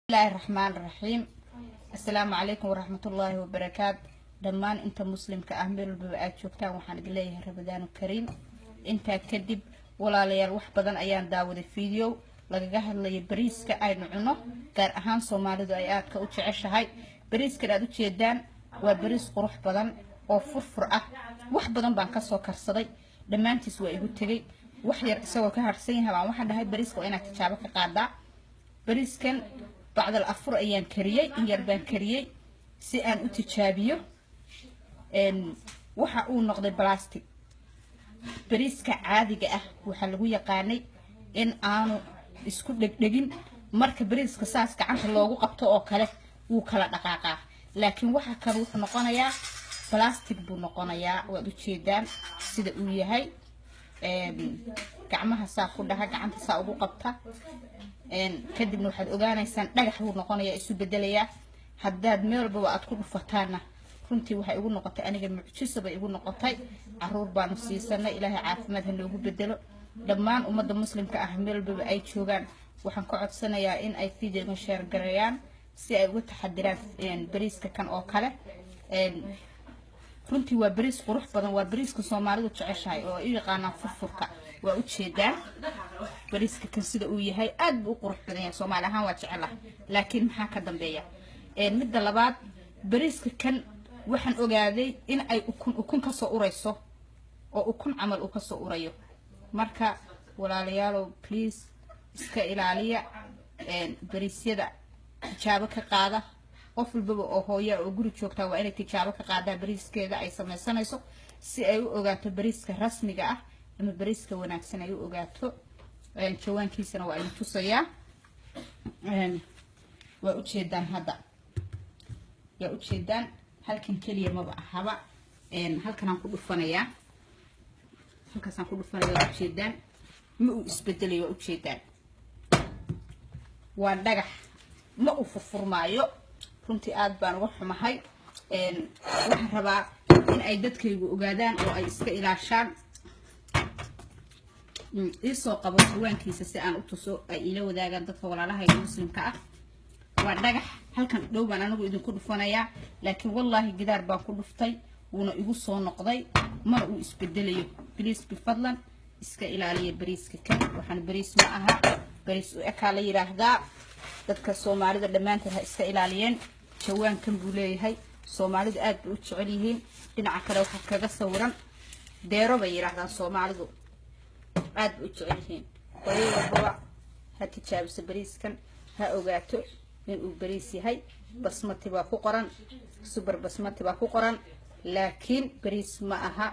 بسم الله الرحمن الرحيم. السلام عليكم ورحمة الله وبركاته. دمان انت مسلم كأهمل ببقات شوكتان وحان قليه رمضان الكريم. انت كدب ولا ليال وحبضان ايان داود الفيديو لقاها اللي بريس كأي نعنو كار اهان صومالي دو ايات كأوتش هاي بريس كرادو تشيدان وبريس قروح بدان او فرفر وحبضان بان كسو كرصدي دمان تسوى ايقو تغي وحير سوى كهرسين هبان وحان هاي بريس وإنك تشابك قادا بريس كان بعد الأفر أيام كريي إن يربان كريي سئان أتشابيه إن وحقول نقد البلاستيك بريس كعادي جاه وحلوه يقاني إن أنا إسكت لجين مرك بريس كساس كعنت اللوجو قبته أو كله وكلا دقاقة لكن وح كروح نقنايا بلاستيك بنقنايا وأتشيدان سيد وياهي كعمها ساخدها كعنت ساقو قبته kadibna waxaad ogaanaysaan dhagax uu noqonaya isu bedelaya haddaad meel walba aad ku dhufataana runtii waxay ugu noqotay aniga mucjiso bay ugu noqotay caruur baanu siisanay ilaahay caafimaad ha noogu bedelo dhammaan ummadda muslimka ah meel walba ay joogaan waxaan ka codsanayaa in ay fiidiyowga share gareeyaan si ay uga taxadiraan bariiska kan oo kale runtii waa bariis qurux badan waa bariiska Soomaalidu jeceshahay oo ay yaqaanaan furfurka waa u jeedaan bariiska kan sida uu yahay aad buu qurux badan yahay Soomaali ahaan waa jecelahay laakiin maxaa ka dambeeya midda labaad bariiska kan waxaan ogaaday in ay ukun ka soo urayso oo ukun amal uu ka soo urayo marka walaalayaal please iska ilaaliya bariisyada tijaabo ka qaada qof walba oo hooyo oo guri joogta waa inay tijaabo ka qaada bariiskeeda ay samaysanayso si ay u ogaato bariiska rasmiga ah ama bariiska wanaagsan ay u ogaato jawaankiisana waa ay tusayaan waa u jeedaan hadda yaa u jeedaan halkan kaliya ma ahaba halkan aan ku dhufanayaa halkaas aan ku dhufanayaa u jeedaan ma uu isbedelayo waa u jeedaan waa dhagax ma uu furfurmaayo runtii aad baan uga xumahay waxaan rabaa in ay dadkaygu ogaadaan oo ay iska ilaashaan isoo qabo jawaankiisa si aan u tuso ay ila wadaagaan dadka walaalaha muslimka ah waa dhagax halkan dhow baan anigu idinku dhufanayaa laakiin wallahi gidaar baan ku dhuftay wuuna igu soo noqday mana uu isbedelayo please bifadlan iska ilaaliya bariiska kan waxaan bariis ma aha bariis u eka la yiraahdaa dadka Soomaalida dhamaantood ha iska ilaaliyeen jawaankan buu leeyahay Soomaalidu aad u jecel yihiin dhinaca kale waxa kaga sawiran deero bay yiraahdaan Soomaalidu aad u jecel yihiin waliba ha tijaabiso bariiskan ha ogaato in uu bariis yahay basmati baa ku qoran super basmati baa ku qoran laakiin bariis ma aha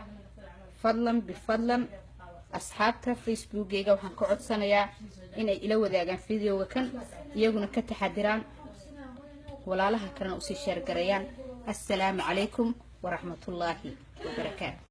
fadlan bifadlan asxaabta facebookgayga waxaan ka codsanayaa inay ila wadaagaan fiidiyowga kan iyaguna ka taxadiraan walaalaha kalena u sii share gareeyaan assalaamu calaykum ورحمة الله وبركاته.